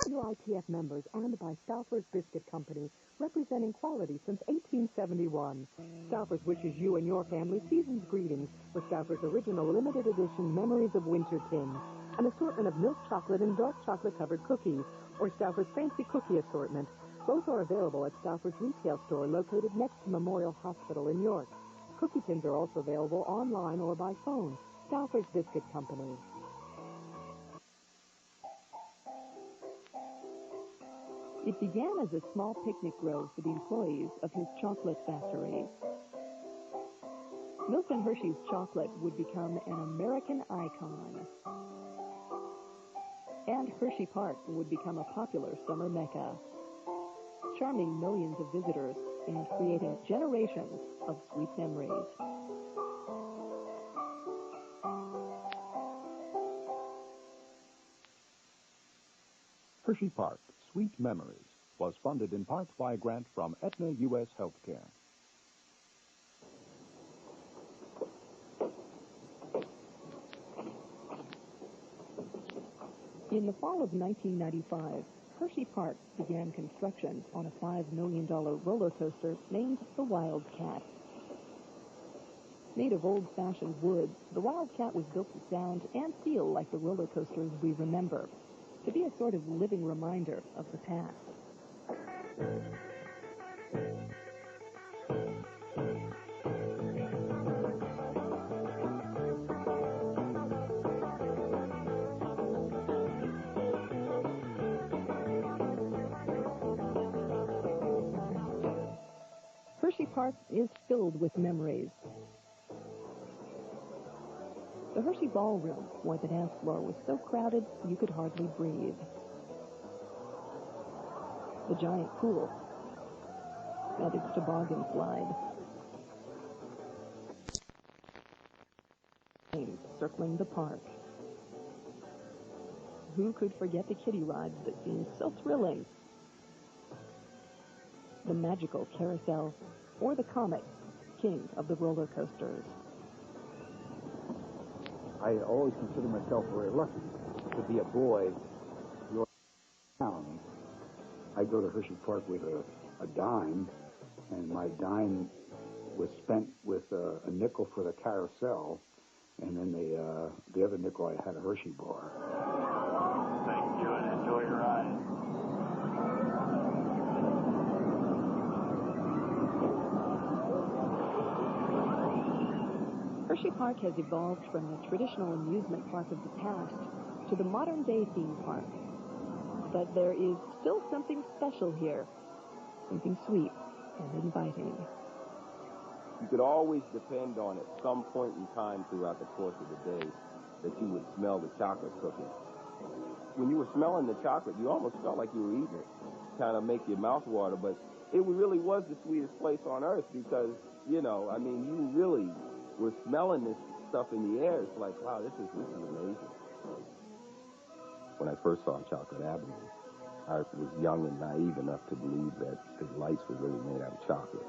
WITF members and by Stouffer's Biscuit Company, representing quality since 1871. Stouffer's wishes you and your family season's greetings with Stouffer's original limited edition Memories of Winter tin, an assortment of milk chocolate and dark chocolate-covered cookies, or Stouffer's fancy cookie assortment. Both are available at Stouffer's retail store located next to Memorial Hospital in York. Cookie tins are also available online or by phone. Stouffer's Biscuit Company. It began as a small picnic grove for the employees of his chocolate factory. Milton Hershey's chocolate would become an American icon. And Hersheypark would become a popular summer mecca, charming millions of visitors and creating generations of sweet memories. Hersheypark, Sweet Memories, was funded in part by a grant from Aetna U.S. Healthcare. In the fall of 1995, Hersheypark began construction on a $5 million roller coaster named the Wildcat. Made of old-fashioned wood, the Wildcat was built to sound and feel like the roller coasters we remember, to be a sort of living reminder of the past. Hersheypark is filled with memories. The Hershey Ballroom, where the dance floor was so crowded you could hardly breathe. The giant pool and its toboggan slide. Circling the park. Who could forget the kiddie rides that seemed so thrilling? The magical carousel, or the comic king of the roller coasters. I always consider myself very lucky to be a boy in your town. I go to Hersheypark with a dime, and my dime was spent with a nickel for the carousel, and then the other nickel I had a Hershey bar. Thank you, and enjoy your ride. Hersheypark has evolved from the traditional amusement park of the past to the modern-day theme park. But there is still something special here, something sweet and inviting. You could always depend on at some point in time throughout the course of the day that you would smell the chocolate cooking. When you were smelling the chocolate, you almost felt like you were eating it. Kind of make your mouth water, but it really was the sweetest place on earth because, you know, I mean, you really were smelling this stuff in the air. It's like, wow, this is amazing. When I first saw Chocolate Avenue, I was young and naive enough to believe that the lights were really made out of chocolate.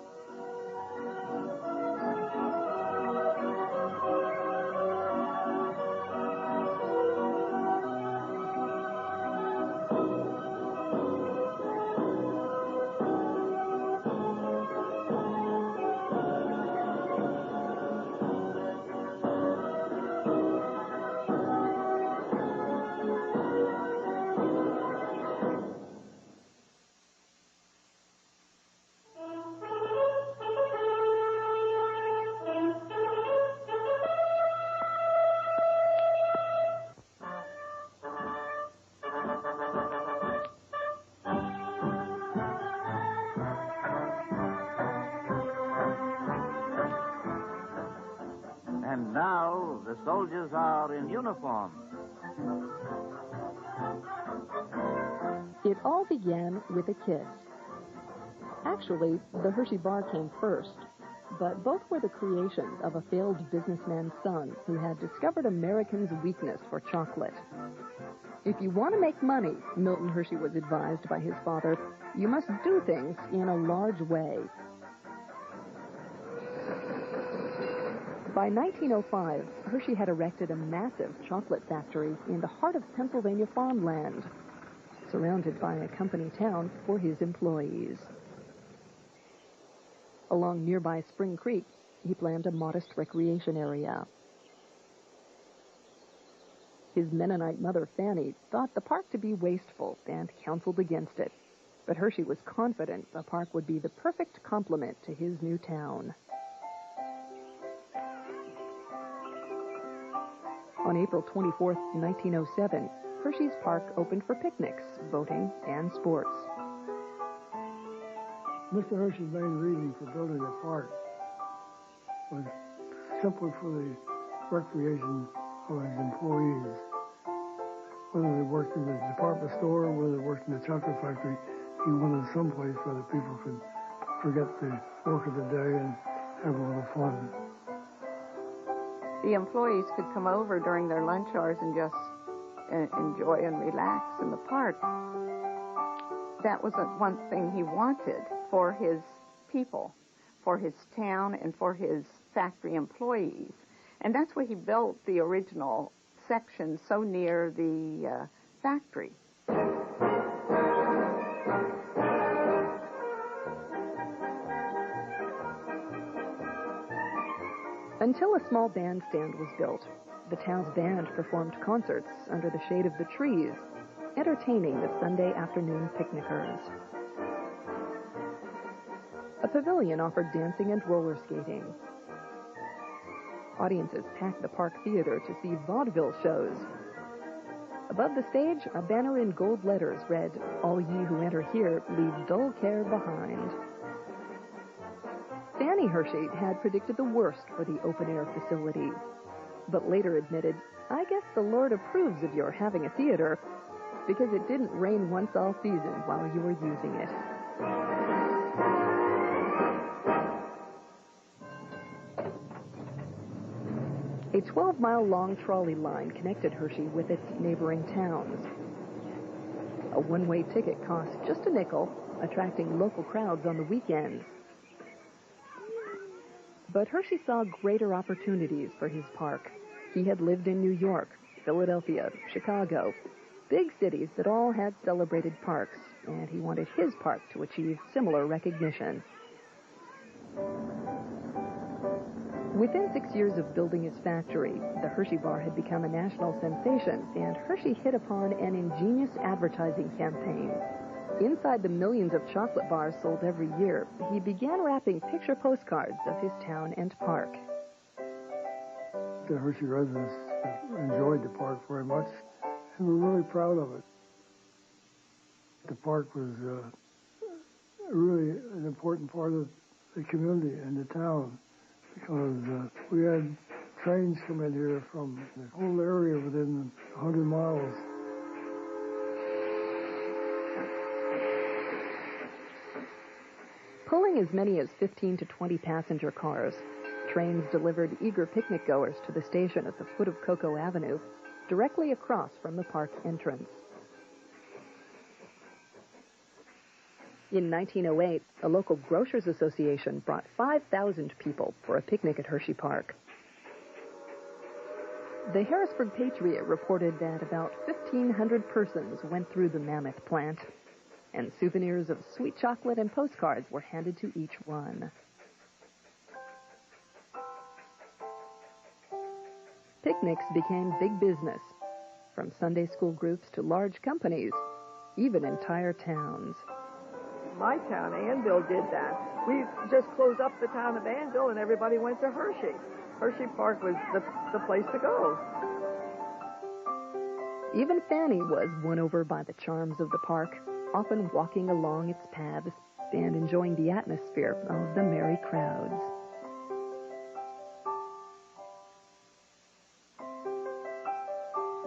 And now the soldiers are in uniform. It all began with a kiss. Actually, the Hershey bar came first, but both were the creations of a failed businessman's son who had discovered Americans' weakness for chocolate. If you want to make money, Milton Hershey was advised by his father, you must do things in a large way. By 1905, Hershey had erected a massive chocolate factory in the heart of Pennsylvania farmland. surrounded by a company town for his employees. Along nearby Spring Creek, he planned a modest recreation area. His Mennonite mother, Fanny, thought the park to be wasteful and counseled against it. But Hershey was confident the park would be the perfect complement to his new town. On April 24, 1907, Hershey's Park opened for picnics, boating, and sports. Mr. Hershey's main reason for building the park was simply for the recreation of his employees. Whether they worked in the department store, whether they worked in the chocolate factory, he wanted some place where the people could forget the work of the day and have a little fun. The employees could come over during their lunch hours and just enjoy and relax in the park. That was one thing he wanted for his people, for his town, and for his factory employees. And that's why he built the original section so near the factory. Until a small bandstand was built, the town's band performed concerts under the shade of the trees, entertaining the Sunday afternoon picnickers. A pavilion offered dancing and roller skating. Audiences packed the Park Theater to see vaudeville shows. Above the stage, a banner in gold letters read, "All ye who enter here leave dull care behind." Fanny Hershey had predicted the worst for the open-air facility, but later admitted, "I guess the Lord approves of your having a theater, because it didn't rain once all season while you were using it." A 12-mile-long trolley line connected Hershey with its neighboring towns. A one-way ticket cost just a nickel, attracting local crowds on the weekends. But Hershey saw greater opportunities for his park. He had lived in New York, Philadelphia, Chicago, big cities that all had celebrated parks, and he wanted his park to achieve similar recognition. Within 6 years of building his factory, the Hershey Bar had become a national sensation, and Hershey hit upon an ingenious advertising campaign. Inside the millions of chocolate bars sold every year, he began wrapping picture postcards of his town and park. The Hershey residents enjoyed the park very much and were really proud of it. The park was really an important part of the community and the town, because we had trains come in here from the whole area within 100 miles. Pulling as many as 15 to 20 passenger cars, trains delivered eager picnic goers to the station at the foot of Cocoa Avenue, directly across from the park entrance. In 1908, a local grocers association brought 5,000 people for a picnic at Hershey Park. The Harrisburg Patriot reported that about 1,500 persons went through the mammoth plant, and souvenirs of sweet chocolate and postcards were handed to each one. Picnics became big business, from Sunday school groups to large companies, even entire towns. My town, Annville, did that. We just closed up the town of Annville, and everybody went to Hershey. Hershey Park was the place to go. Even Fanny was won over by the charms of the park, often walking along its paths and enjoying the atmosphere of the merry crowds.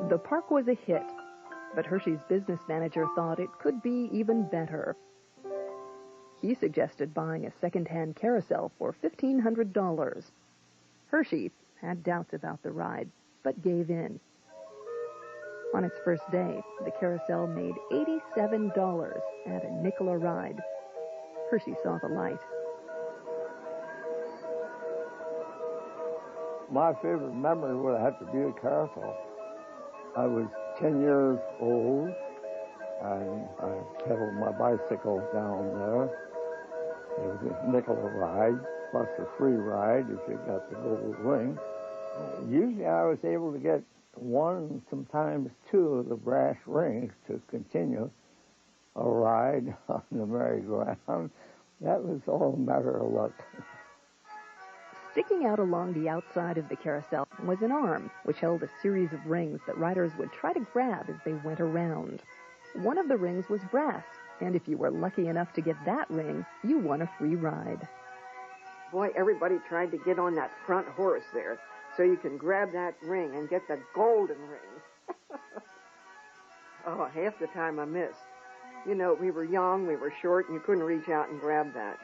The park was a hit, but Hershey's business manager thought it could be even better. He suggested buying a second-hand carousel for $1,500. Hershey had doubts about the ride, but gave in. On its first day, the carousel made $87 at a nickel a ride. Hershey saw the light. My favorite memory would have to be the carousel. I was 10 years old, and pedal my bicycle down there. It was a nickel a ride, plus a free ride if you got the gold ring. Usually I was able to get one, sometimes two of the brass rings to continue a ride on the merry-go-round. That was all a matter of luck. Sticking out along the outside of the carousel was an arm, which held a series of rings that riders would try to grab as they went around. One of the rings was brass, and if you were lucky enough to get that ring, you won a free ride. Boy, everybody tried to get on that front horse there so you can grab that ring and get the golden ring. Oh, half the time I missed. You know, we were young, we were short, and you couldn't reach out and grab that.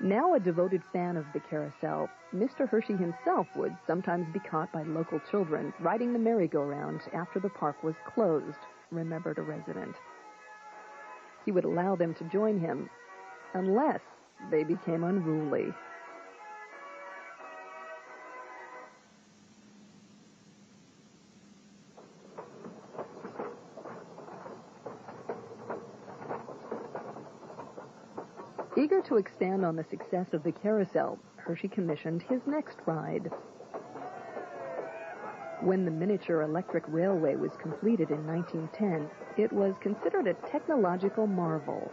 Now a devoted fan of the carousel, Mr. Hershey himself would sometimes be caught by local children riding the merry-go-round after the park was closed, remembered a resident. He would allow them to join him, unless they became unruly. Eager to expand on the success of the carousel, Hershey commissioned his next ride. When the miniature electric railway was completed in 1910, it was considered a technological marvel.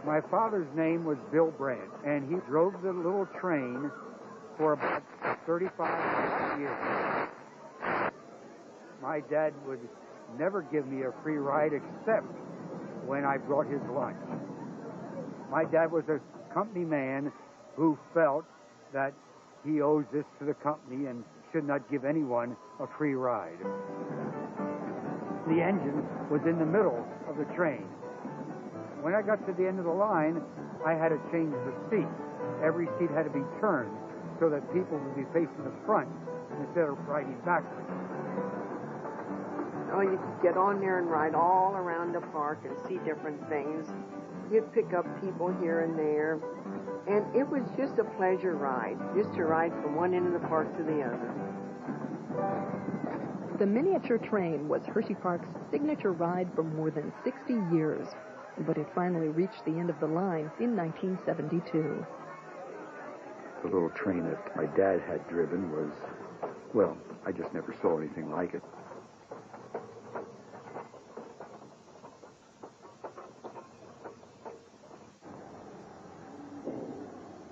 My father's name was Bill Brandt, and he drove the little train for about 35 years. My dad would never give me a free ride except when I brought his lunch. My dad was a company man who felt that he owes this to the company and should not give anyone a free ride. The engine was in the middle of the train. When I got to the end of the line, I had to change the seat. Every seat had to be turned so that people would be facing the front instead of riding backwards. Oh, you could get on there and ride all around the park and see different things. You'd pick up people here and there. And it was just a pleasure ride, just to ride from one end of the park to the other. The miniature train was Hersheypark's signature ride for more than 60 years, but it finally reached the end of the line in 1972. The little train that my dad had driven was, well, I just never saw anything like it.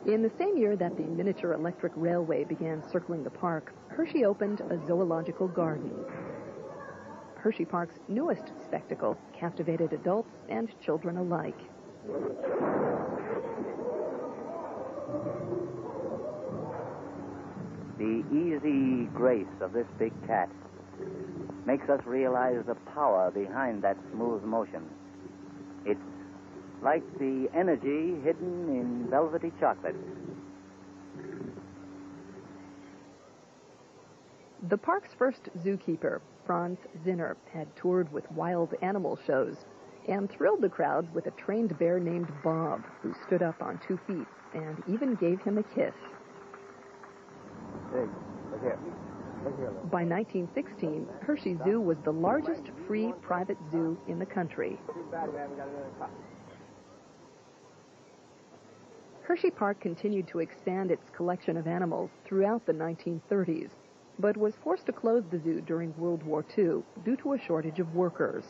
In the same year that the miniature electric railway began circling the park, Hershey opened a zoological garden. Hersheypark's newest spectacle captivated adults and children alike. The easy grace of this big cat makes us realize the power behind that smooth motion. It's like the energy hidden in velvety chocolate. The park's first zookeeper, Franz Zinner, had toured with wild animal shows and thrilled the crowds with a trained bear named Bob, who stood up on 2 feet and even gave him a kiss. Hey, look here. Look here. By 1916, Hershey Zoo was the largest free private zoo in the country. Hershey Park continued to expand its collection of animals throughout the 1930s, but was forced to close the zoo during World War II due to a shortage of workers.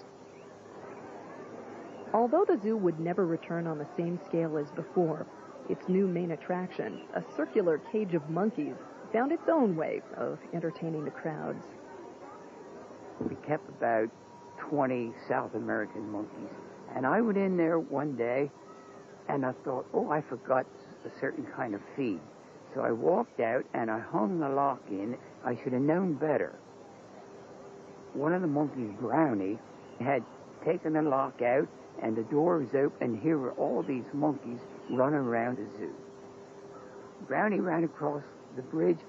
Although the zoo would never return on the same scale as before, its new main attraction, a circular cage of monkeys, found its own way of entertaining the crowds. We kept about 20 South American monkeys, and I went in there one day and I thought, oh, I forgot a certain kind of feed. So I walked out and I hung the lock in. I should have known better. One of the monkeys, Brownie, had taken the lock out and the door was open, and here were all these monkeys running around the zoo. Brownie ran across the bridge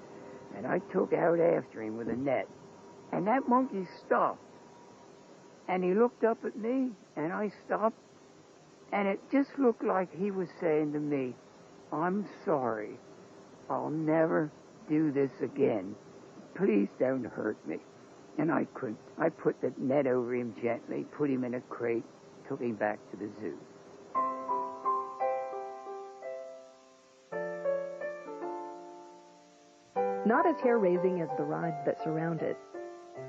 and I took out after him with a net. And that monkey stopped. And he looked up at me and I stopped. And it just looked like he was saying to me, I'm sorry. I'll never do this again. Please don't hurt me. And I put the net over him gently, put him in a crate, took him back to the zoo. Not as hair-raising as the rides that surround it,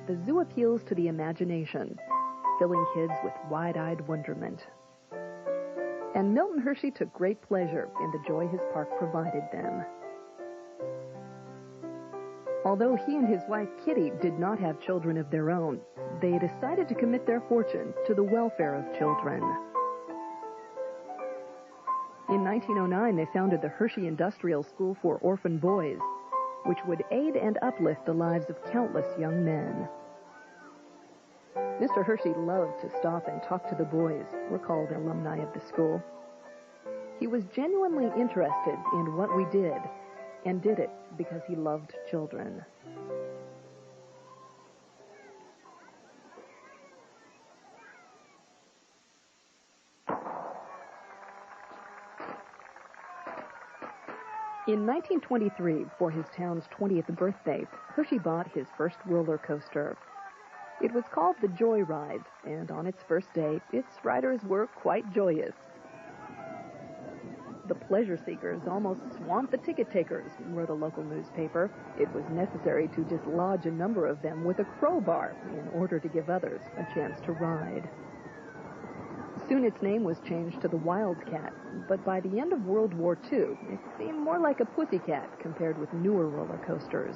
the zoo appeals to the imagination, filling kids with wide-eyed wonderment. And Milton Hershey took great pleasure in the joy his park provided them. Although he and his wife Kitty did not have children of their own, they decided to commit their fortune to the welfare of children. In 1909, they founded the Hershey Industrial School for Orphan Boys, which would aid and uplift the lives of countless young men. Mr. Hershey loved to stop and talk to the boys, recalled an alumni of the school. He was genuinely interested in what we did, and did it because he loved children. In 1923, for his town's 20th birthday, Hershey bought his first roller coaster. It was called the Joy Ride, and on its first day, its riders were quite joyous. The pleasure seekers almost swamped the ticket takers, wrote a local newspaper. It was necessary to dislodge a number of them with a crowbar in order to give others a chance to ride. Soon its name was changed to the Wildcat, but by the end of World War II, it seemed more like a pussycat compared with newer roller coasters.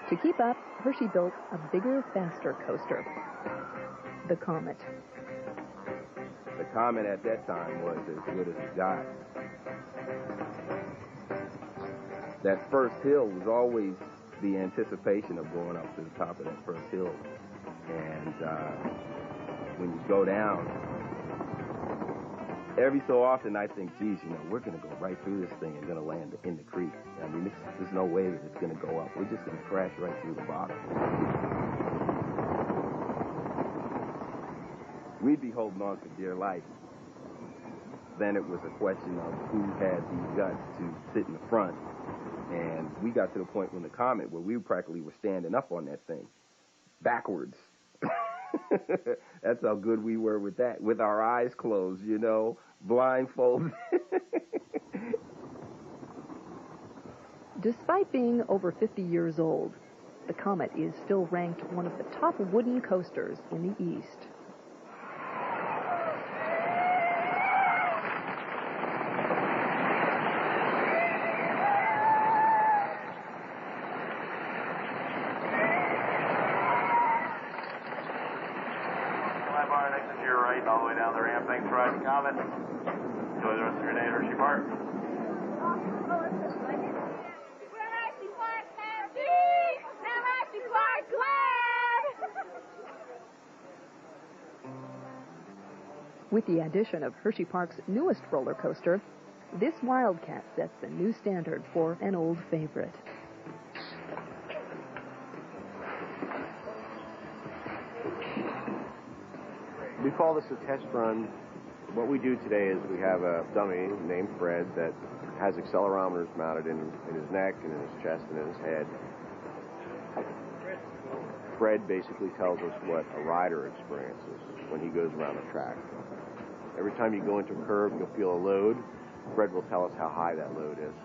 To keep up, Hershey built a bigger, faster coaster, the Comet. The Comet at that time was as good as it got. That first hill was always the anticipation of going up to the top of that first hill. And when you go down, every so often I think, geez, we're going to go right through this thing and going to land in the creek. I mean, there's no way that it's going to go up. We're just going to crash right through the bottom. We'd be holding on for dear life. Then it was a question of who had the guts to sit in the front. And we got to the point when the Comet where we practically were standing up on that thing, backwards. That's how good we were with that, with our eyes closed, blindfolded. Despite being over 50 years old, the Comet is still ranked one of the top wooden coasters in the East. All the way down the ramp. Thanks for riding the Comet. Enjoy the rest of your day at Hersheypark. With the addition of Hersheypark's newest roller coaster, this Wildcat sets a new standard for an old favorite. We call this a test run. What we do today is we have a dummy named Fred that has accelerometers mounted in his neck and in his chest and in his head. Fred basically tells us what a rider experiences when he goes around the track. Every time you go into a curve, you'll feel a load. Fred will tell us how high that load is.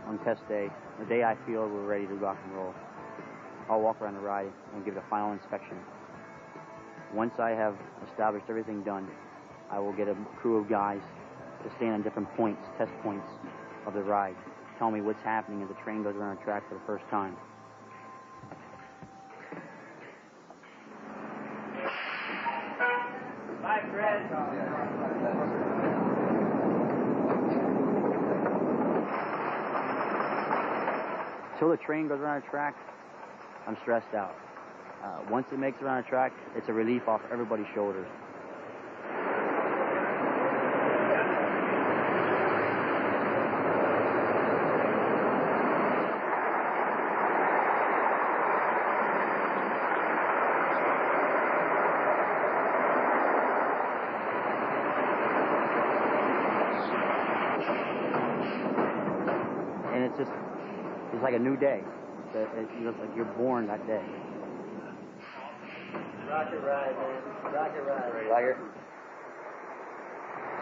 On test day, the day I feel we're ready to rock and roll, I'll walk around the ride and give it a final inspection. Once I have established everything done, I will get a crew of guys to stand on different points, test points of the ride, tell me what's happening as the train goes around the track for the first time. Bye, Fred. Until the train goes around the track, I'm stressed out. Once it makes it around the track, it's a relief off everybody's shoulders. And it's just It's like a new day. You look like you're born that day. Rocket ride, man. Rocket ride. Like it?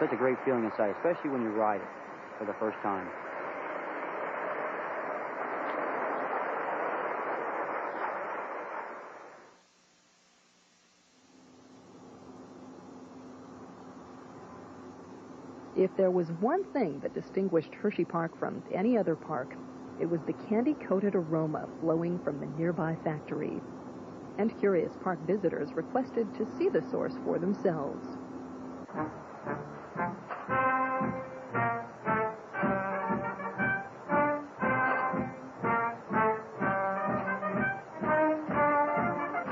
Such a great feeling inside, especially when you ride it for the first time. If there was one thing that distinguished Hersheypark from any other park, it was the candy-coated aroma flowing from the nearby factory. And curious park visitors requested to see the source for themselves.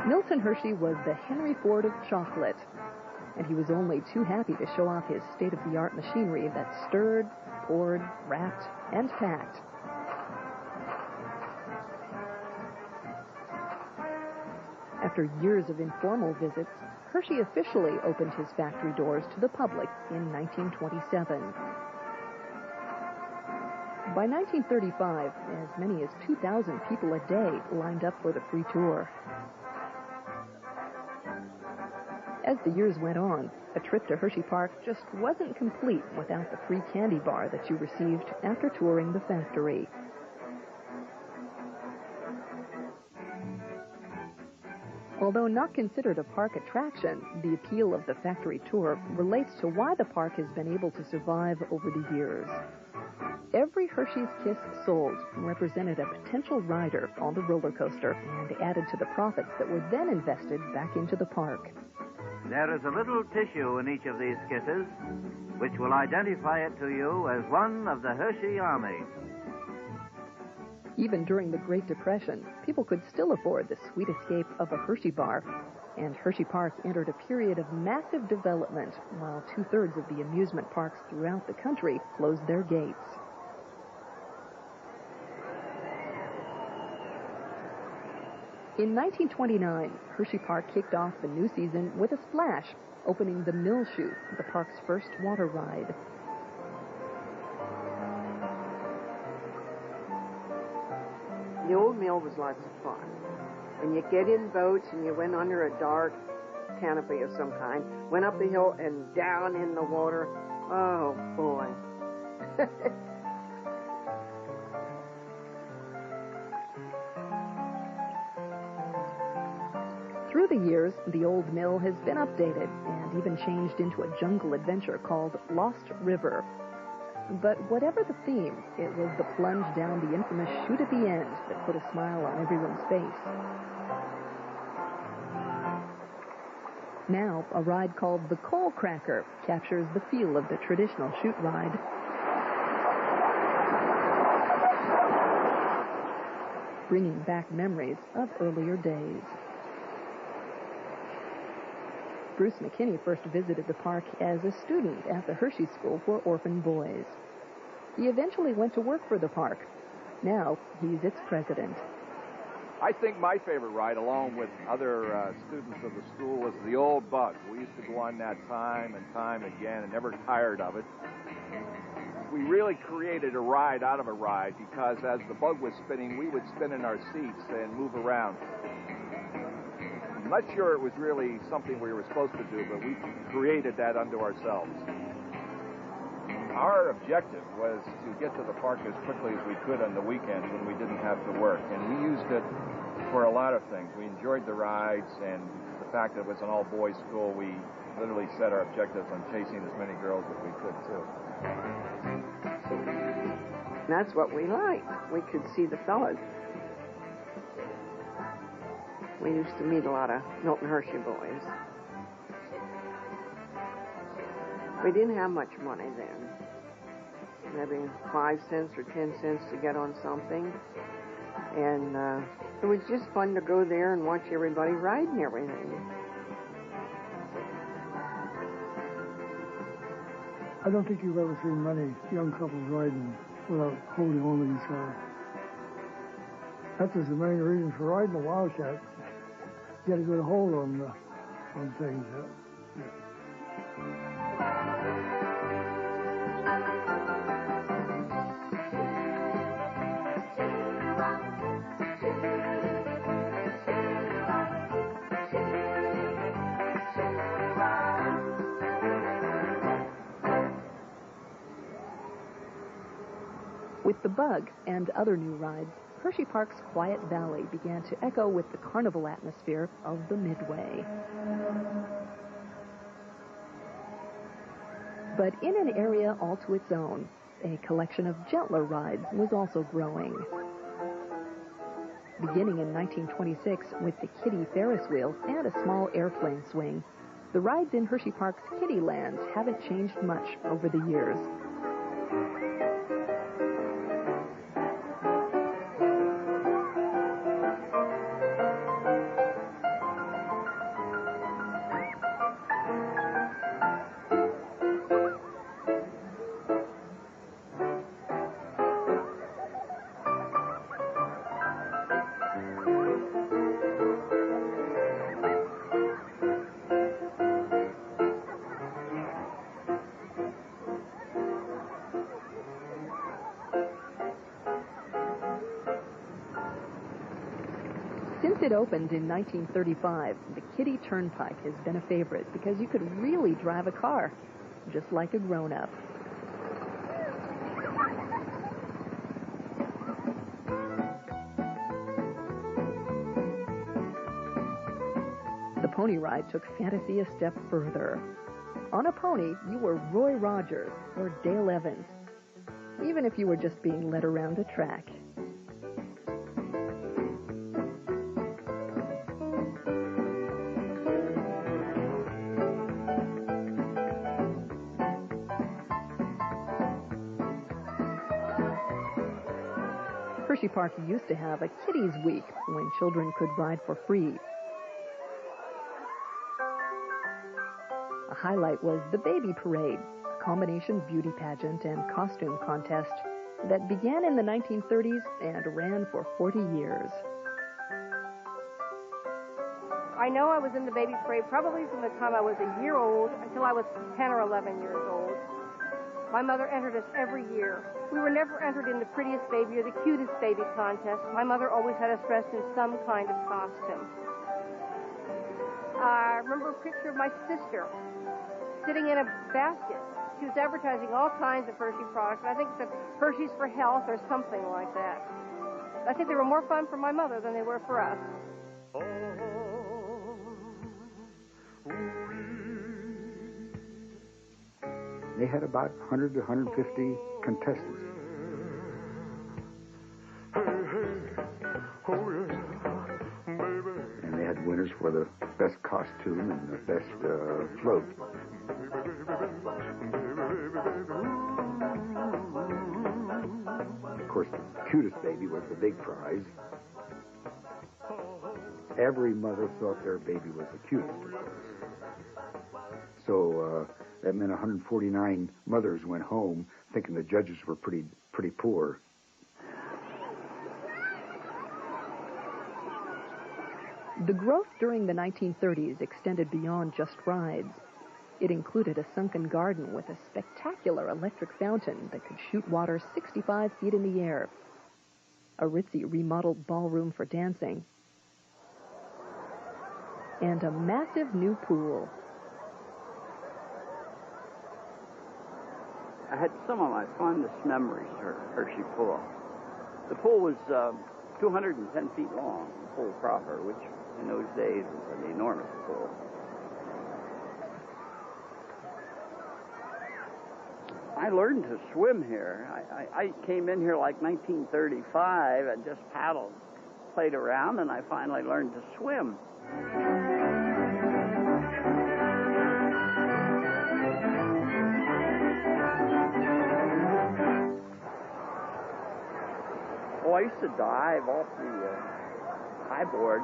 Milton Hershey was the Henry Ford of chocolate, and he was only too happy to show off his state-of-the-art machinery that stirred, poured, wrapped, and packed. After years of informal visits, Hershey officially opened his factory doors to the public in 1927. By 1935, as many as 2,000 people a day lined up for the free tour. As the years went on, a trip to Hersheypark just wasn't complete without the free candy bar that you received after touring the factory. Although not considered a park attraction, the appeal of the factory tour relates to why the park has been able to survive over the years. Every Hershey's Kiss sold represented a potential rider on the roller coaster and added to the profits that were then invested back into the park. There is a little tissue in each of these kisses, which will identify it to you as one of the Hershey Army. Even during the Great Depression, people could still afford the sweet escape of a Hershey bar, and Hersheypark entered a period of massive development, while two-thirds of the amusement parks throughout the country closed their gates. In 1929, Hersheypark kicked off the new season with a splash, opening the Mill Chute, the park's first water ride. The old mill was lots of fun. And you get in boats and you went under a dark canopy of some kind, went up the hill and down in the water. Oh, boy. Through the years, the old mill has been updated and even changed into a jungle adventure called Lost River. But whatever the theme, it was the plunge down the infamous chute at the end that put a smile on everyone's face. Now, a ride called the Coal Cracker captures the feel of the traditional chute ride. Bringing back memories of earlier days. Bruce McKinney first visited the park as a student at the Hershey School for Orphan Boys. He eventually went to work for the park. Now, he's its president. I think my favorite ride, along with other students of the school, was the old bug. We used to go on that time and time again and never tired of it. We really created a ride out of a ride because as the bug was spinning, we would spin in our seats and move around. I'm not sure it was really something we were supposed to do, but we created that unto ourselves. Our objective was to get to the park as quickly as we could on the weekends when we didn't have to work, and we used it for a lot of things. We enjoyed the rides, and the fact that it was an all-boys school, we literally set our objectives on chasing as many girls as we could, too. That's what we liked. We could see the fellas. We used to meet a lot of Milton Hershey boys. We didn't have much money then. Maybe 5 cents or 10 cents to get on something. And it was just fun to go there and watch everybody ride and everything. I don't think you've ever seen many young couples riding without holding on to each other. That was the main reason for riding a Wildcat. Get a good hold on things. With the Bug and other new rides, Hersheypark's quiet valley began to echo with the carnival atmosphere of the Midway. But in an area all to its own, a collection of gentler rides was also growing. Beginning in 1926 with the Kiddie Ferris wheel and a small airplane swing, the rides in Hersheypark's Kiddieland haven't changed much over the years. Since it opened in 1935, the Kiddie Turnpike has been a favorite because you could really drive a car, just like a grown-up. The pony ride took fantasy a step further. On a pony, you were Roy Rogers or Dale Evans, even if you were just being led around a track. Hersheypark used to have a Kiddies Week when children could ride for free. A highlight was the Baby Parade, a combination beauty pageant and costume contest that began in the 1930s and ran for 40 years. I know I was in the Baby Parade probably from the time I was a year old until I was 10 or 11 years old. My mother entered us every year. We were never entered in the prettiest baby or the cutest baby contest. My mother always had us dressed in some kind of costume. I remember a picture of my sister sitting in a basket. She was advertising all kinds of Hershey products. I think that Hershey's for health or something like that. I think they were more fun for my mother than they were for us. They had about 100 to 150 contestants. And they had winners for the best costume and the best float. Of course, the cutest baby was the big prize. Every mother thought their baby was the cutest, of course. So that meant 149 mothers went home thinking the judges were pretty poor. The growth during the 1930s extended beyond just rides. It included a sunken garden with a spectacular electric fountain that could shoot water 65 feet in the air, a ritzy remodeled ballroom for dancing, and a massive new pool. I had some of my fondest memories for Hershey Pool. The pool was 210 feet long, the pool proper, which in those days was an enormous pool. I learned to swim here. I came in here like 1935 and just paddled, played around, and I finally learned to swim. Oh, I used to dive off the high board.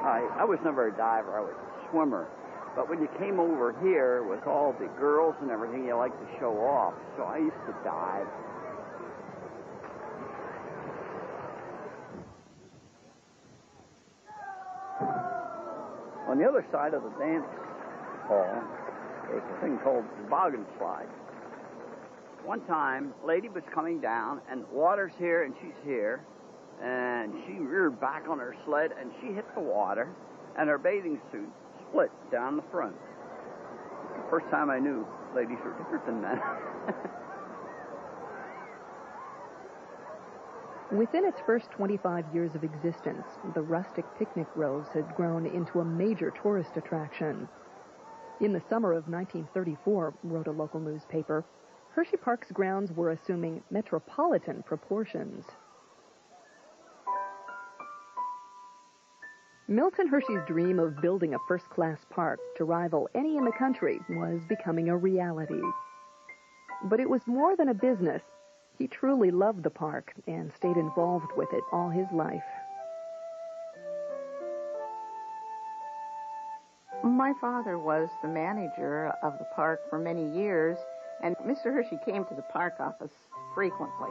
I was never a diver, I was a swimmer. But when you came over here with all the girls and everything, you like to show off. So I used to dive. On the other side of the dance hall is a thing called toboggan slide. One time, a lady was coming down, and water's here, and she's here, and she reared back on her sled, and she hit the water, and her bathing suit split down the front. The first time I knew ladies were different than men. Within its first 25 years of existence, the rustic picnic groves had grown into a major tourist attraction. In the summer of 1934, wrote a local newspaper, Hersheypark's grounds were assuming metropolitan proportions. Milton Hershey's dream of building a first-class park to rival any in the country was becoming a reality. But it was more than a business. He truly loved the park and stayed involved with it all his life. My father was the manager of the park for many years, and Mr. Hershey came to the park office frequently.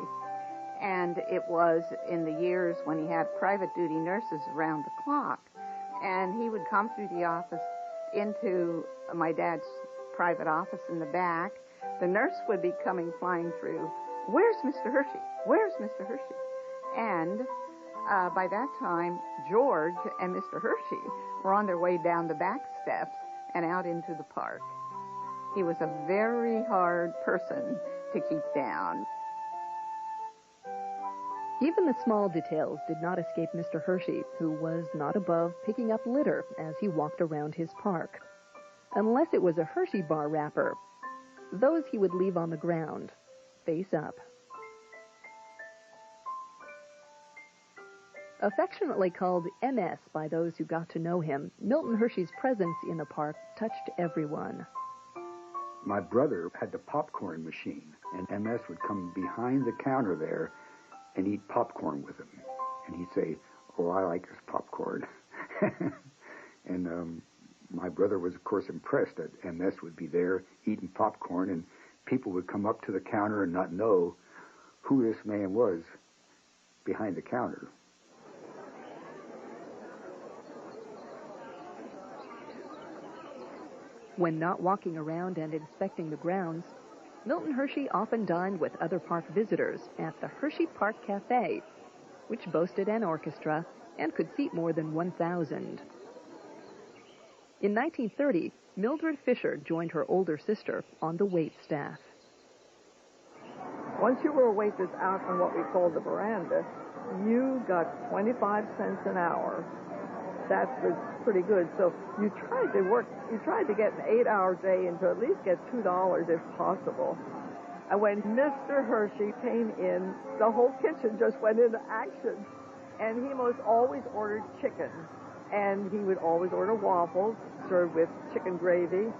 And it was in the years when he had private duty nurses around the clock. And he would come through the office into my dad's private office in the back. The nurse would be coming flying through. Where's Mr. Hershey? Where's Mr. Hershey? And by that time, George and Mr. Hershey were on their way down the back steps and out into the park. He was a very hard person to keep down. Even the small details did not escape Mr. Hershey, who was not above picking up litter as he walked around his park. Unless it was a Hershey bar wrapper, those he would leave on the ground, face up. Affectionately called MS by those who got to know him, Milton Hershey's presence in the park touched everyone. My brother had the popcorn machine, and MS would come behind the counter there and eat popcorn with him. And he'd say, "Oh, I like this popcorn." And my brother was, of course, impressed that MS would be there eating popcorn, and people would come up to the counter and not know who this man was behind the counter. When not walking around and inspecting the grounds, Milton Hershey often dined with other park visitors at the Hersheypark Cafe, which boasted an orchestra and could seat more than 1,000. In 1930, Mildred Fisher joined her older sister on the wait staff. Once you were a waitress out on what we called the veranda, you got 25 cents an hour. That was pretty good. So you tried to get an 8-hour day and to at least get $2 if possible. And when Mr. Hershey came in, the whole kitchen just went into action. And he most always ordered chicken. And he would always order waffles served with chicken gravy.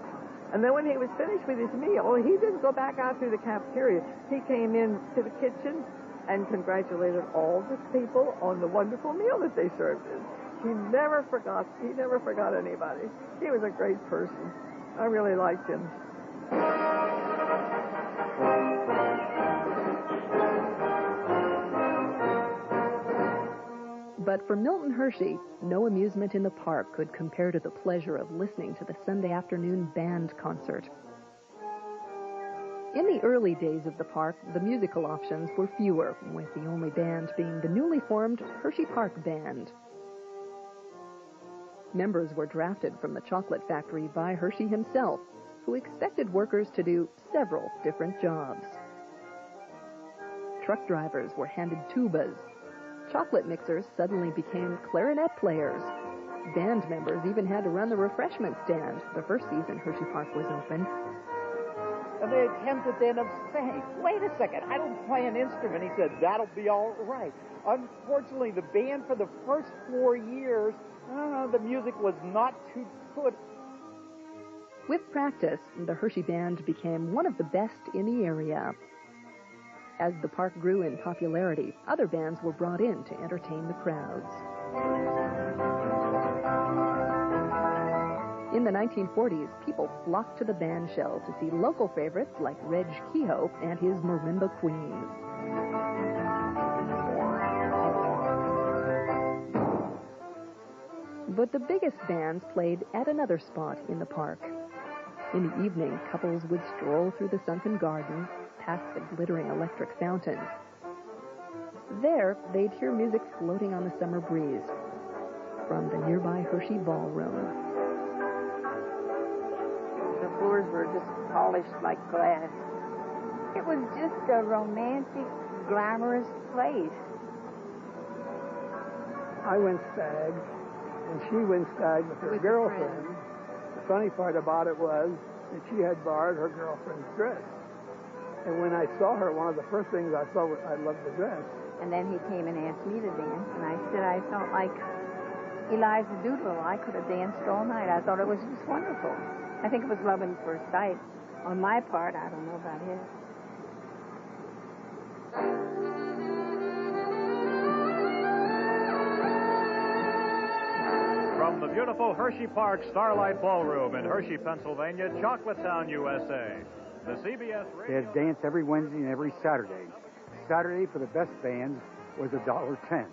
And then when he was finished with his meal, he didn't go back out through the cafeteria. He came in to the kitchen and congratulated all the people on the wonderful meal that they served him. He never forgot anybody. He was a great person. I really liked him. But for Milton Hershey, no amusement in the park could compare to the pleasure of listening to the Sunday afternoon band concert. In the early days of the park, the musical options were fewer, with the only band being the newly formed Hersheypark Band. Members were drafted from the chocolate factory by Hershey himself, who expected workers to do several different jobs. Truck drivers were handed tubas. Chocolate mixers suddenly became clarinet players. Band members even had to run the refreshment stand the first season Hersheypark was open. And they attempted then of saying, "Wait a second, I don't play an instrument." He said, "That'll be all right." Unfortunately, the band for the first 4 years, the music was not too good. With practice, the Hershey Band became one of the best in the area. As the park grew in popularity, other bands were brought in to entertain the crowds. In the 1940s, people flocked to the band shell to see local favorites like Reg Kehoe and his Marimba Queens. But the biggest bands played at another spot in the park. In the evening, couples would stroll through the sunken garden, past the glittering electric fountain. There, they'd hear music floating on the summer breeze from the nearby Hershey Ballroom. The floors were just polished like glass. It was just a romantic, glamorous place. I went stag, and she went stag with her girlfriend. The funny part about it was that she had borrowed her girlfriend's dress. And when I saw her, one of the first things I saw was I loved the dress. And then he came and asked me to dance, and I said I felt like Eliza Doolittle. I could have danced all night. I thought it was just wonderful. I think it was love at first sight. On my part, I don't know about his. From the beautiful Hersheypark Starlight Ballroom in Hershey, Pennsylvania, Chocolatetown, USA, the CBS They had a dance every Wednesday and every Saturday. Saturday for the best bands was $1.10.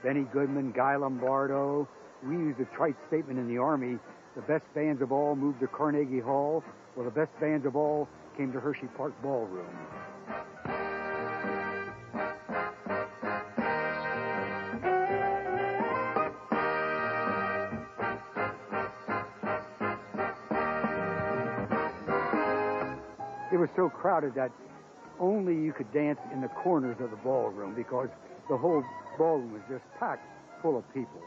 Benny Goodman, Guy Lombardo. We used a trite statement in the Army. The best bands of all moved to Carnegie Hall. Well, the best bands of all came to Hersheypark Ballroom. It was so crowded that only you could dance in the corners of the ballroom because the whole ballroom was just packed full of people.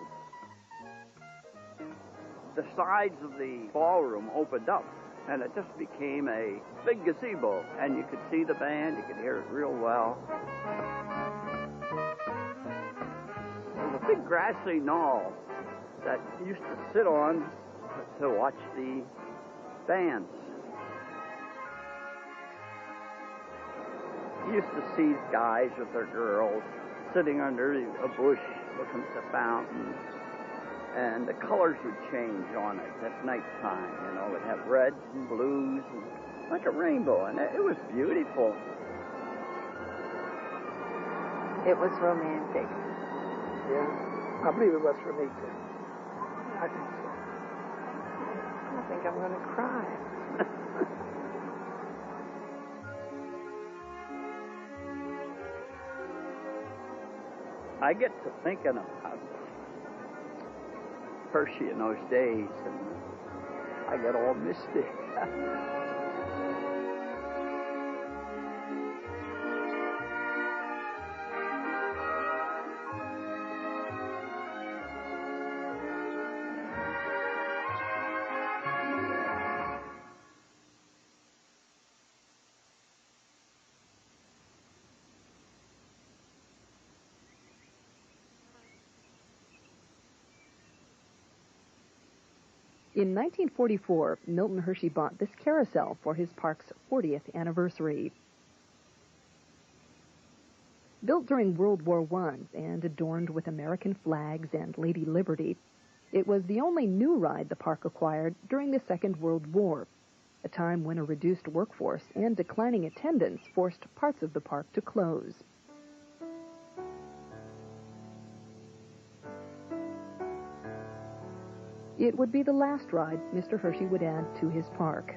The sides of the ballroom opened up, and it just became a big gazebo, and you could see the band, you could hear it real well. There was a big grassy knoll that you used to sit on to watch the bands. You used to see guys with their girls sitting under a bush looking at the fountain, and the colors would change on it at nighttime. You know, it'd have reds and blues, and like a rainbow, and it was beautiful. It was romantic. Yeah, I believe it was for me, too. I think so. I think I'm going to cry. I get to thinking about Hershey in those days, and I get all misty. In 1944, Milton Hershey bought this carousel for his park's 40th anniversary. Built during World War I and adorned with American flags and Lady Liberty, it was the only new ride the park acquired during the Second World War, a time when a reduced workforce and declining attendance forced parts of the park to close. It would be the last ride Mr. Hershey would add to his park.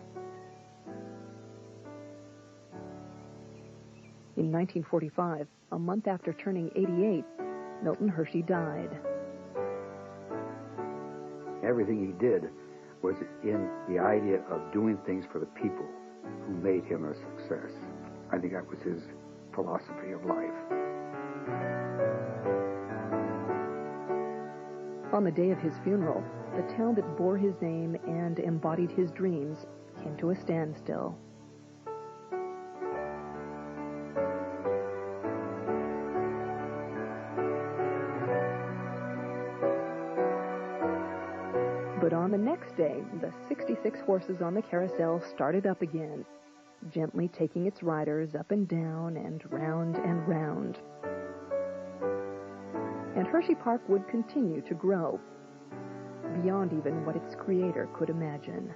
In 1945, a month after turning 88, Milton Hershey died. Everything he did was in the idea of doing things for the people who made him a success. I think that was his philosophy of life. On the day of his funeral, the town that bore his name and embodied his dreams came to a standstill. But on the next day, the 66 horses on the carousel started up again, gently taking its riders up and down and round and round. And Hersheypark would continue to grow, beyond even what its creator could imagine.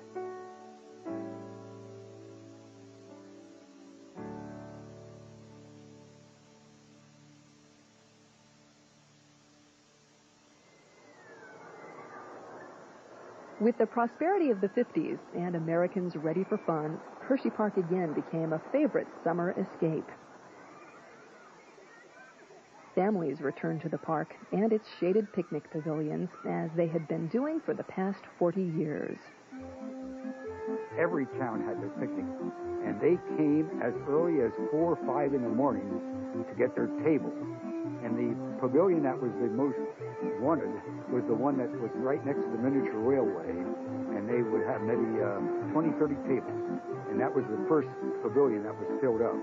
With the prosperity of the 50s and Americans ready for fun, Hersheypark again became a favorite summer escape. Families returned to the park and its shaded picnic pavilions as they had been doing for the past 40 years. Every town had their picnic, and they came as early as 4 or 5 in the morning to get their table. And the pavilion that was the most wanted was the one that was right next to the miniature railway, and they would have maybe 20, 30 tables, and that was the first pavilion that was filled up.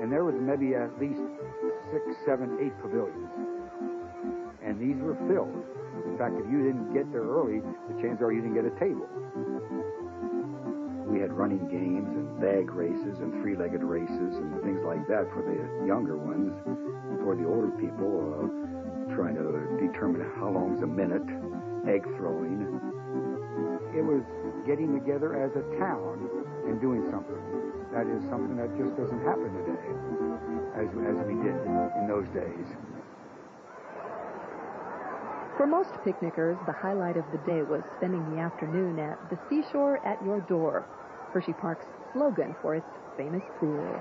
And there was maybe at least 6, 7, 8 pavilions, and these were filled. In fact, if you didn't get there early, the chances are you didn't get a table. We had running games and bag races and three-legged races and things like that for the younger ones. For the older people, trying to determine how long's a minute, egg throwing. It was getting together as a town and doing something. That is something that just doesn't happen today, as we did in those days. For most picnickers, the highlight of the day was spending the afternoon at the seashore at your door, Hersheypark's slogan for its famous pool.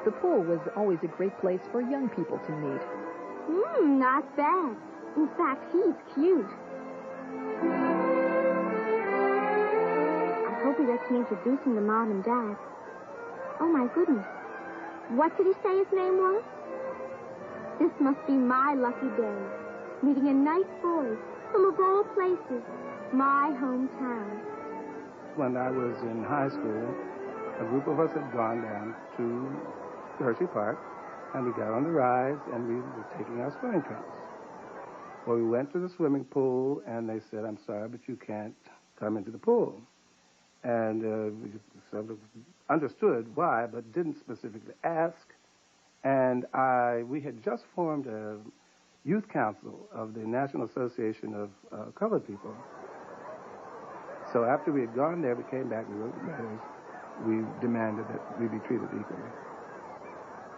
The pool was always a great place for young people to meet. Not bad. In fact, he's cute. I hope he lets me introduce him to Mom and Dad. Oh, my goodness. What did he say his name was? This must be my lucky day, meeting a nice boy from, of all places, my hometown. When I was in high school, a group of us had gone down to Hersheypark, and we got on the rides, and we were taking our swimming trunks. Well, we went to the swimming pool, and they said, "I'm sorry, but you can't come into the pool." And we sort of understood why, but didn't specifically ask. And we had just formed a youth council of the National Association of Colored People. So after we had gone there, we came back, we wrote letters. We demanded that we be treated equally.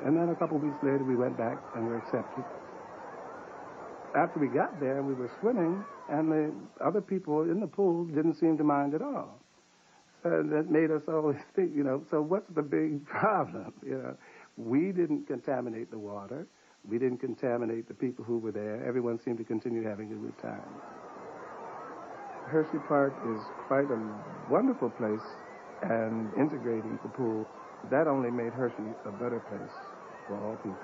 And then a couple of weeks later, we went back and were accepted. After we got there, we were swimming, and the other people in the pool didn't seem to mind at all. So that made us always think, so what's the big problem? We didn't contaminate the water. We didn't contaminate the people who were there. Everyone seemed to continue having a good time. Hersheypark is quite a wonderful place, and integrating the pool, that only made Hershey a better place for all people.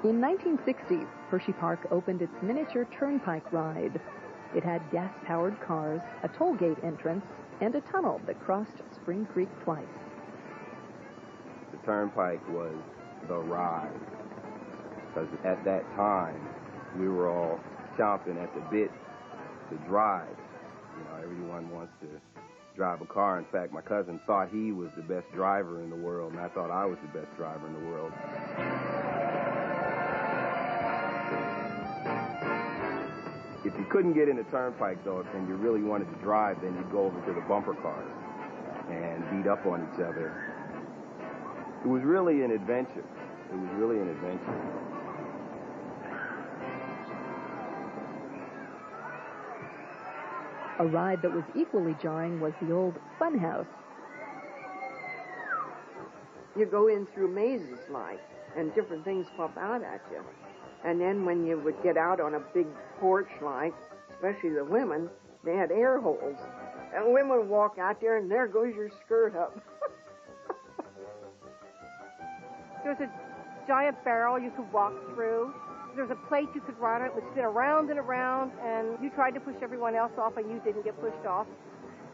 In 1960, Hersheypark opened its miniature turnpike ride. It had gas-powered cars, a toll gate entrance, and a tunnel that crossed Spring Creek twice. The turnpike was the ride, because at that time, we were all chomping at the bit to drive. Everyone wants to drive a car. In fact, my cousin thought he was the best driver in the world, and I thought I was the best driver in the world. If you couldn't get in the turnpike, though, and you really wanted to drive, then you'd go over to the bumper cars and beat up on each other. It was really an adventure. It was really an adventure. A ride that was equally jarring was the old fun house. You go in through mazes, like, and different things pop out at you. And then when you would get out on a big porch, like, especially the women, they had air holes. And women would walk out there, and there goes your skirt up. There's a giant barrel you could walk through. There's a plate you could ride on. It would spin around and around, and you tried to push everyone else off, and you didn't get pushed off.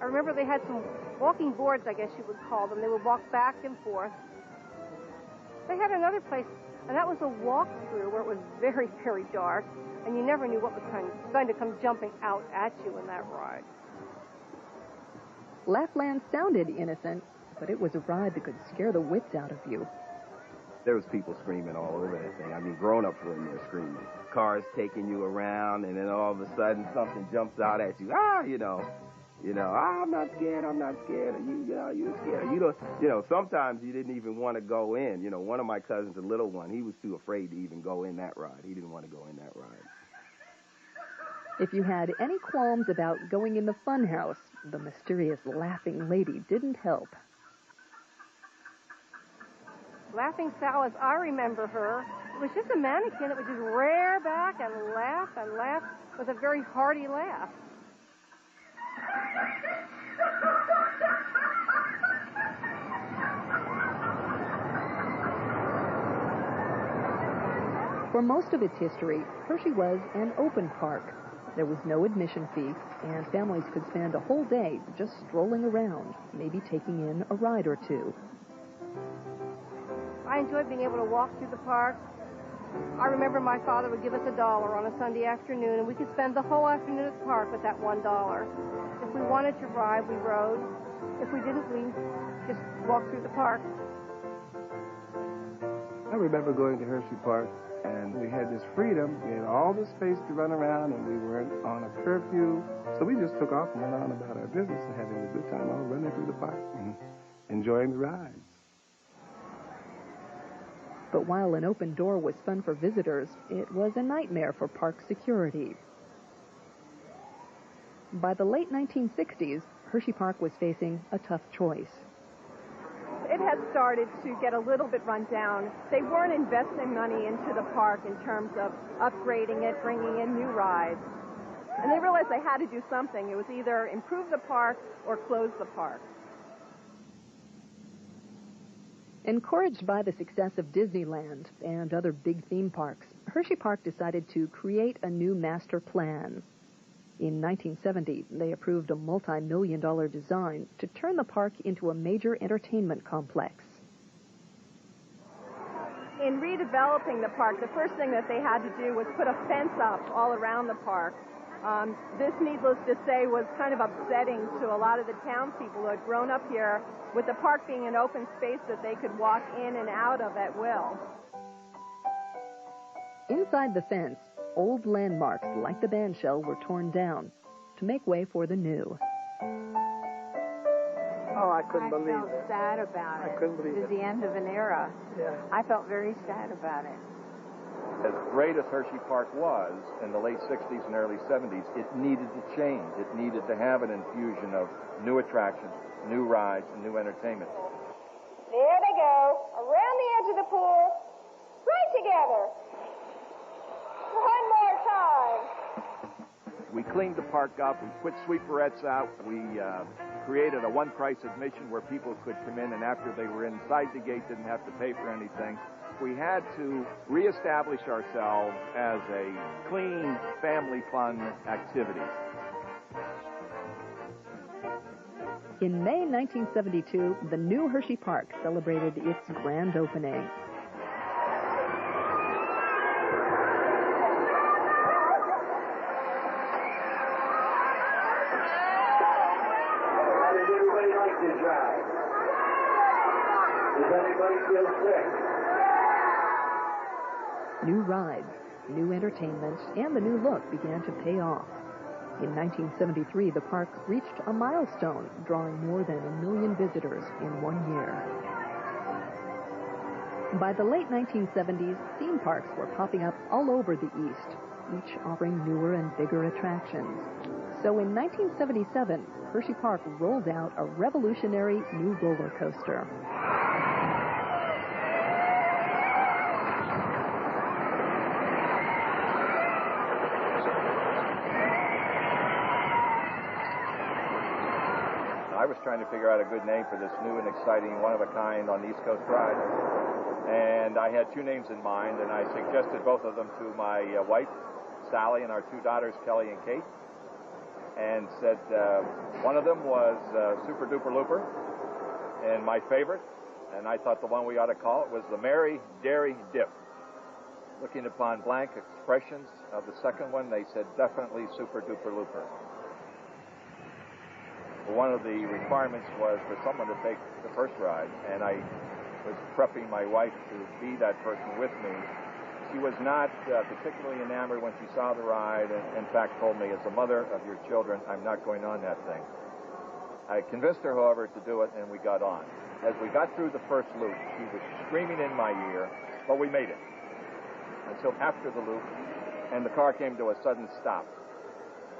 I remember they had some walking boards, I guess you would call them. They would walk back and forth. They had another place, and that was a walk-through where it was very, very dark, and you never knew what was going to come jumping out at you in that ride. Lapland sounded innocent, but it was a ride that could scare the wits out of you. There was people screaming all over that thing. I mean, grown-ups were in there screaming. Cars taking you around, and then all of a sudden something jumps out at you. I'm not scared. I'm not scared. You're scared. Sometimes you didn't even want to go in. One of my cousins, a little one, he was too afraid to even go in that ride. He didn't want to go in that ride. If you had any qualms about going in the fun house, the mysterious laughing lady didn't help. Laughing Sal, as I remember her, was just a mannequin that would just rear back and laugh with a very hearty laugh. For most of its history, Hershey was an open park. There was no admission fee, and families could spend a whole day just strolling around, maybe taking in a ride or two. I enjoyed being able to walk through the park. I remember my father would give us $1 on a Sunday afternoon, and we could spend the whole afternoon at the park with that $1. If we wanted to ride, we rode. If we didn't, we just walked through the park. I remember going to Hersheypark, and we had this freedom. We had all the space to run around, and we weren't on a curfew. So we just took off and went on about our business and having a good time all running through the park and enjoying the rides. But while an open door was fun for visitors, it was a nightmare for park security. By the late 1960s, Hersheypark was facing a tough choice. It had started to get a little bit run down. They weren't investing money into the park in terms of upgrading it, bringing in new rides. And they realized they had to do something. It was either improve the park or close the park. Encouraged by the success of Disneyland and other big theme parks, Hersheypark decided to create a new master plan. In 1970, they approved a multi-million-dollar design to turn the park into a major entertainment complex. In redeveloping the park, the first thing that they had to do was put a fence up all around the park. This, needless to say, was kind of upsetting to a lot of the townspeople who had grown up here with the park being an open space that they could walk in and out of at will. Inside the fence, old landmarks like the bandshell were torn down to make way for the new. Oh, I couldn't believe it. I felt sad about it. I couldn't believe it. It was the end of an era. Yeah. I felt very sad about it. As great as Hersheypark was in the late 60s and early 70s, it needed to change. It needed to have an infusion of new attractions, new rides, and new entertainment. There they go, around the edge of the pool, right together. One more time. We cleaned the park up. We put sweeperettes out. We created a one-price admission where people could come in, and after they were inside the gate, didn't have to pay for anything. We had to reestablish ourselves as a clean, family fun activity. In May 1972, the new Hersheypark celebrated its grand opening. How does everybody like this ride? Does anybody feel sick? New rides, new entertainment, and the new look began to pay off. In 1973, the park reached a milestone, drawing more than 1 million visitors in 1 year. By the late 1970s, theme parks were popping up all over the East, each offering newer and bigger attractions. So in 1977, Hersheypark rolled out a revolutionary new roller coaster. I was trying to figure out a good name for this new and exciting, one-of-a-kind on the East Coast ride. And I had 2 names in mind, and I suggested both of them to my wife, Sally, and our 2 daughters, Kelly and Kate, and said one of them was Super Duper Looper, and my favorite, and I thought the one we ought to call it was the Mary Dairy Dip. Looking upon blank expressions of the second one, they said definitely Super Duper Looper. One of the requirements was for someone to take the first ride, and I was prepping my wife to be that person with me. She was not particularly enamored when she saw the ride, and in fact told me, as a mother of your children, I'm not going on that thing. I convinced her, however, to do it, and we got on. As we got through the first loop, she was screaming in my ear, but we made it. Until after the loop, and the car came to a sudden stop.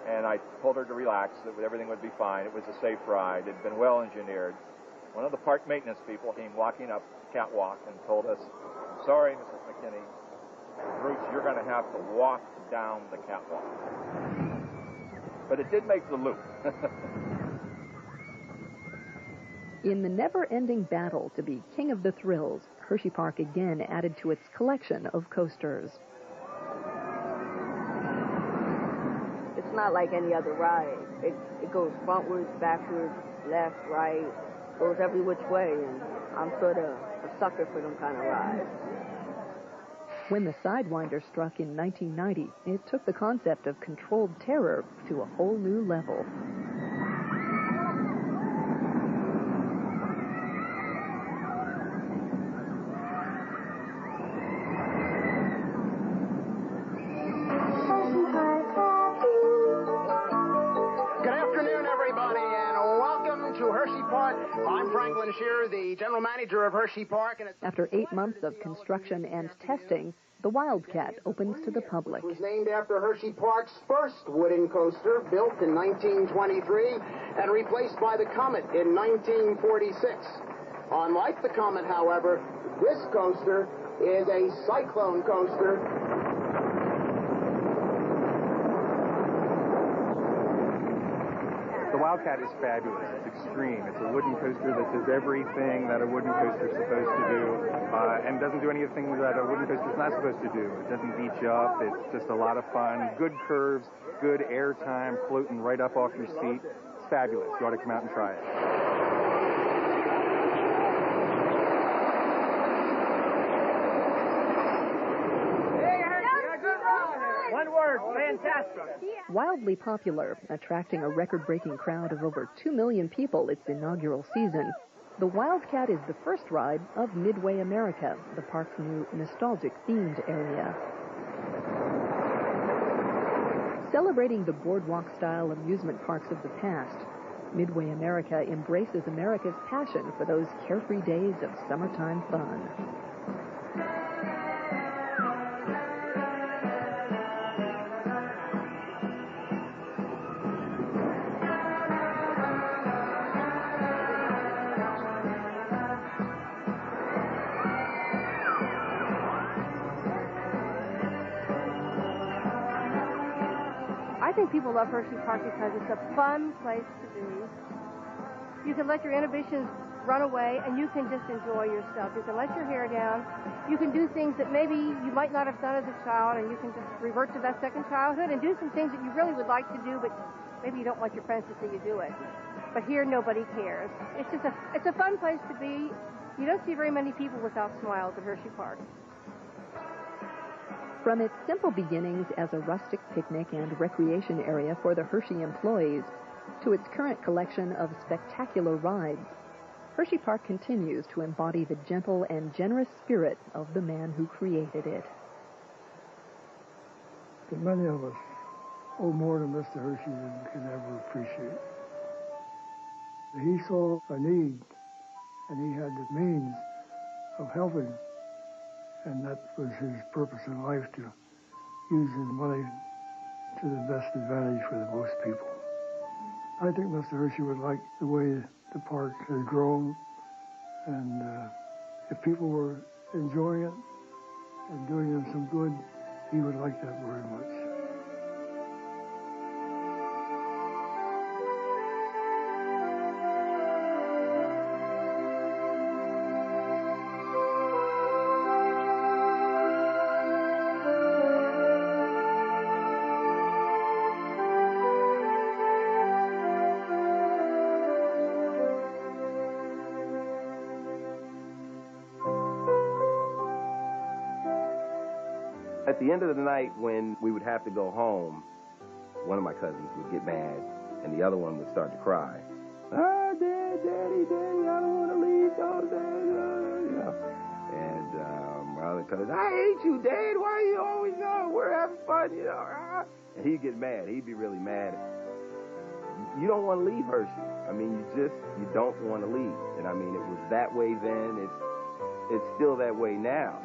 And I told her to relax, that everything would be fine. It was a safe ride. It had been well engineered. One of the park maintenance people came walking up catwalk and told us, sorry, Mrs. McKinney, Bruce, you're going to have to walk down the catwalk. But it did make the loop. In the never-ending battle to be king of the thrills, Hersheypark again added to its collection of coasters. It's not like any other ride. It goes frontwards, backwards, left, right, goes every which way, and I'm sort of a sucker for them kind of rides. When the Sidewinder struck in 1990, it took the concept of controlled terror to a whole new level. The general manager of Hersheypark. After 8 months of construction and testing, the Wildcat opens to the public. It was named after Hersheypark's first wooden coaster, built in 1923 and replaced by the Comet in 1946. Unlike the Comet, however, this coaster is a cyclone coaster. The Wildcat is fabulous. It's extreme. It's a wooden coaster that does everything that a wooden coaster is supposed to do, and doesn't do anything that a wooden coaster is not supposed to do. It doesn't beat you up. It's just a lot of fun. Good curves, good air time, floating right up off your seat. It's fabulous. You ought to come out and try it. One word, fantastic. Wildly popular, attracting a record-breaking crowd of over 2 million people its inaugural season, the Wildcat is the first ride of Midway America, the park's new nostalgic-themed area. Celebrating the boardwalk-style amusement parks of the past, Midway America embraces America's passion for those carefree days of summertime fun. I think people love Hersheypark because it's a fun place to be. You can let your inhibitions run away and you can just enjoy yourself. You can let your hair down. You can do things that maybe you might not have done as a child, and you can just revert to that second childhood and do some things that you really would like to do, but maybe you don't want your friends to see you do it. But here, nobody cares. It's a fun place to be. You don't see very many people without smiles at Hersheypark. From its simple beginnings as a rustic picnic and recreation area for the Hershey employees to its current collection of spectacular rides, Hersheypark continues to embody the gentle and generous spirit of the man who created it. But many of us owe more to Mr. Hershey than we can ever appreciate. He saw a need, and he had the means of helping. And that was his purpose in life, to use his money to the best advantage for the most people. I think Mr. Hershey would like the way the park has grown, and if people were enjoying it and doing them some good, he would like that very much. At the end of the night, when we would have to go home, one of my cousins would get mad, and the other one would start to cry. Ah, Daddy, I don't want to leave, you know. And my other cousin, I hate you, Dad. Why are you always on? We're having fun, you know. And he'd get mad. He'd be really mad. You don't want to leave Hershey. I mean, you don't want to leave. And I mean, it was that way then. It's still that way now.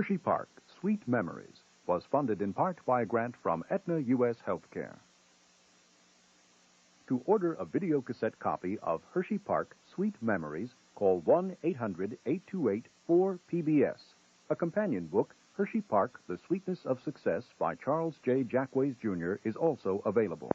Hersheypark, Sweet Memories, was funded in part by a grant from Aetna U.S. Healthcare. To order a videocassette copy of Hersheypark, Sweet Memories, call 1-800-828-4PBS. A companion book, Hersheypark, The Sweetness of Success by Charles J. Jackways, Jr., is also available.